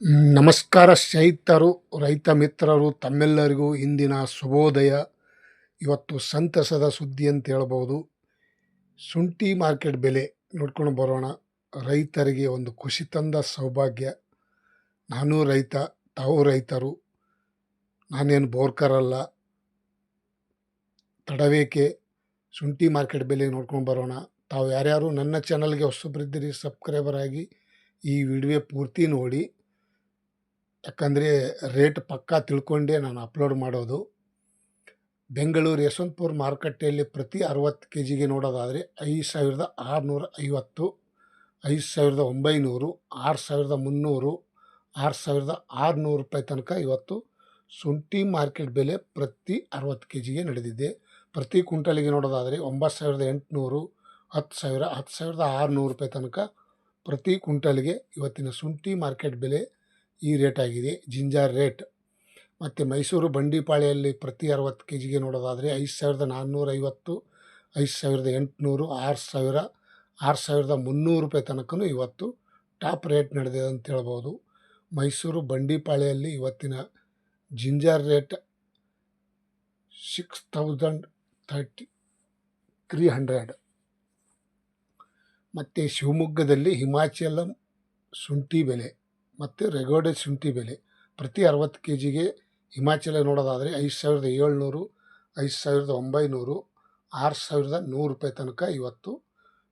ನಮಸ್ಕಾರ ಸ್ನೇಹಿತರು, ರೈತ ಮಿತ್ರರು ತಮ್ಮೆಲ್ಲರಿಗೂ ಇಂದಿನ ಶುಭೋದಯ. ಇವತ್ತು ಸಂತಸದ ಸುದ್ದಿ ಅಂತ ಹೇಳ್ಬೋದು. ಶುಂಠಿ ಮಾರ್ಕೆಟ್ ಬೆಲೆ ನೋಡ್ಕೊಂಡು ಬರೋಣ. ರೈತರಿಗೆ ಒಂದು ಖುಷಿ ತಂದ ಸೌಭಾಗ್ಯ. ನಾನು ರೈತ, ತಾವು ರೈತರು, ನಾನೇನು ಬೋರ್ಕರಲ್ಲ. ತಡವೇಕೆ ಶುಂಠಿ ಮಾರ್ಕೆಟ್ ಬೆಲೆ ನೋಡ್ಕೊಂಡು ಬರೋಣ. ತಾವು ಯಾರ್ಯಾರು ನನ್ನ ಚಾನಲ್ಗೆ ಹೊಸಬ್ರಿದ್ದೀರಿ ಸಬ್ಸ್ಕ್ರೈಬರ್ ಆಗಿ ಈ ವಿಡಿಯೋ ಪೂರ್ತಿ ನೋಡಿ. ಯಾಕಂದರೆ ರೇಟ್ ಪಕ್ಕಾ ತಿಳ್ಕೊಂಡೇ ನಾನು ಅಪ್ಲೋಡ್ ಮಾಡೋದು. ಬೆಂಗಳೂರು ಯಶವಂತಪುರ ಮಾರುಕಟ್ಟೆಯಲ್ಲಿ ಪ್ರತಿ 60 kgಗೆ ನೋಡೋದಾದರೆ 5,650, 5,900, 6,300, 6,600 ರೂಪಾಯಿ ತನಕ ಇವತ್ತು ಶುಂಠಿ ಮಾರ್ಕೆಟ್ ಬೆಲೆ ಪ್ರತಿ 60 kgಗೆ ನಡೆದಿದೆ. ಪ್ರತಿ ಕ್ವಿಂಟಲಿಗೆ ನೋಡೋದಾದರೆ 9,800, 10,000, 10,600 ರೂಪಾಯಿ ತನಕ ಪ್ರತಿ ಕ್ವಿಂಟಲ್ಗೆ ಇವತ್ತಿನ ಶುಂಠಿ ಮಾರ್ಕೆಟ್ ಬೆಲೆ ಈ ರೇಟ್ ಆಗಿದೆ. Ginger rate. ಮತ್ತು ಮೈಸೂರು ಬಂಡಿಪಾಳ್ಯಲ್ಲಿ ಪ್ರತಿ 60 kgಗೆ ನೋಡೋದಾದರೆ 5,450, 5,800, 6,000, 6,300 ರೂಪಾಯಿ ತನಕನೂ ಇವತ್ತು ಟಾಪ್ ರೇಟ್ ನಡೆದಿದೆ ಅಂತ ಹೇಳ್ಬೋದು. ಮೈಸೂರು ಬಂಡಿಪಾಳ್ಯಲ್ಲಿ ಇವತ್ತಿನ ಜಿಂಜರ್ ರೇಟ್ 6,300. ಮತ್ತು ಶಿವಮೊಗ್ಗದಲ್ಲಿ ಹಿಮಾಚಲ ಶುಂಠಿ ಬೆಲೆ ಮತ್ತು ರೆಗೋಡೆ ಶುಂಠಿ ಬೆಲೆ ಪ್ರತಿ 60 kgಗೆ ಹಿಮಾಚಲ ನೋಡೋದಾದರೆ 5,700, 5,900, 6,100 ರೂಪಾಯಿ ತನಕ ಇವತ್ತು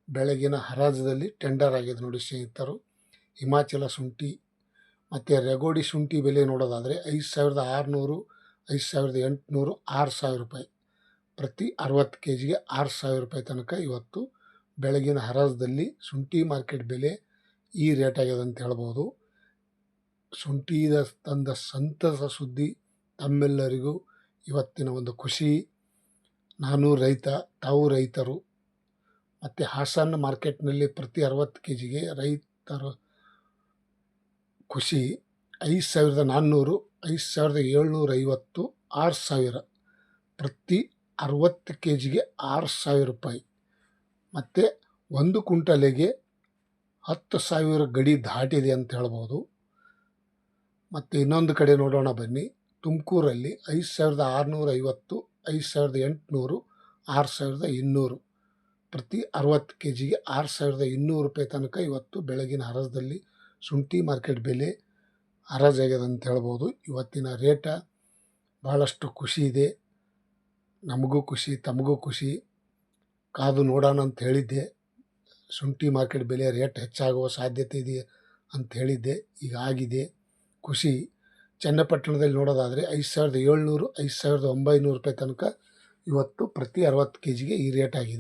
ಬೆಳಗಿನ ಹರಾಜದಲ್ಲಿ ಟೆಂಡರ್ ಆಗಿದೆ ನೋಡಿ ಸ್ನೇಹಿತರು. ಹಿಮಾಚಲ ಶುಂಠಿ ಮತ್ತು ರೆಗೋಡಿ ಶುಂಠಿ ಬೆಲೆ ನೋಡೋದಾದರೆ 5,600, 5,800, 6,000 ರೂಪಾಯಿ ಪ್ರತಿ 60 kgಗೆ 6,000 ರೂಪಾಯಿ ತನಕ ಇವತ್ತು ಬೆಳಗಿನ ಹರಾಜದಲ್ಲಿ ಶುಂಠಿ ಮಾರ್ಕೆಟ್ ಬೆಲೆ ಈ ರೇಟ್ ಆಗಿದೆ ಅಂತ ಹೇಳ್ಬೋದು. ಶುಂಠಿದ ತಂದ ಸಂತಸ ಸುದ್ದಿ ತಮ್ಮೆಲ್ಲರಿಗೂ ಇವತ್ತಿನ ಒಂದು ಖುಷಿ. ನಾನು ರೈತ, ತಾವು ರೈತರು. ಮತ್ತು ಹಾಸನ ಮಾರ್ಕೆಟ್ನಲ್ಲಿ ಪ್ರತಿ 60 kgಗೆ ರೈತರ ಖುಷಿ 5,400, 5,750, 6,000 ಪ್ರತಿ 60 kgಗೆ 6,000 ರೂಪಾಯಿ. ಮತ್ತು ಒಂದು ಕ್ವಿಂಟಲಿಗೆ 10,000 ಗಡಿ ದಾಟಿದೆ ಅಂತ ಹೇಳ್ಬೋದು. ಮತ್ತು ಇನ್ನೊಂದು ಕಡೆ ನೋಡೋಣ ಬನ್ನಿ. ತುಮಕೂರಲ್ಲಿ 5,650, 5,800, 6,200 ಪ್ರತಿ 60 kgಗೆ 6,200 ರೂಪಾಯಿ ತನಕ ಇವತ್ತು ಬೆಳಗಿನ ಹರಾಜದಲ್ಲಿ ಶುಂಠಿ ಮಾರ್ಕೆಟ್ ಬೆಲೆ ಹರಾಜಾಗ್ಯದ ಅಂತ ಹೇಳ್ಬೋದು. ಇವತ್ತಿನ ರೇಟ ಭಾಳಷ್ಟು ಖುಷಿ ಇದೆ. ನಮಗೂ ಖುಷಿ, ತಮಗೂ ಖುಷಿ. ಕಾದು ನೋಡೋಣ ಅಂತ ಹೇಳಿದ್ದೆ. ಶುಂಠಿ ಮಾರ್ಕೆಟ್ ಬೆಲೆ ರೇಟ್ ಹೆಚ್ಚಾಗುವ ಸಾಧ್ಯತೆ ಇದೆ ಅಂತ ಹೇಳಿದ್ದೆ. ಈಗ ಆಗಿದೆ. ಖುಷಿ. ಚನ್ನಪಟ್ಟಣದಲ್ಲಿ ನೋಡೋದಾದರೆ 5,700, 5,900 ರೂಪಾಯಿ ತನಕ ಇವತ್ತು ಪ್ರತಿ 60 kgಗೆ ಈ ರೇಟ್ ಆಗಿದೆ.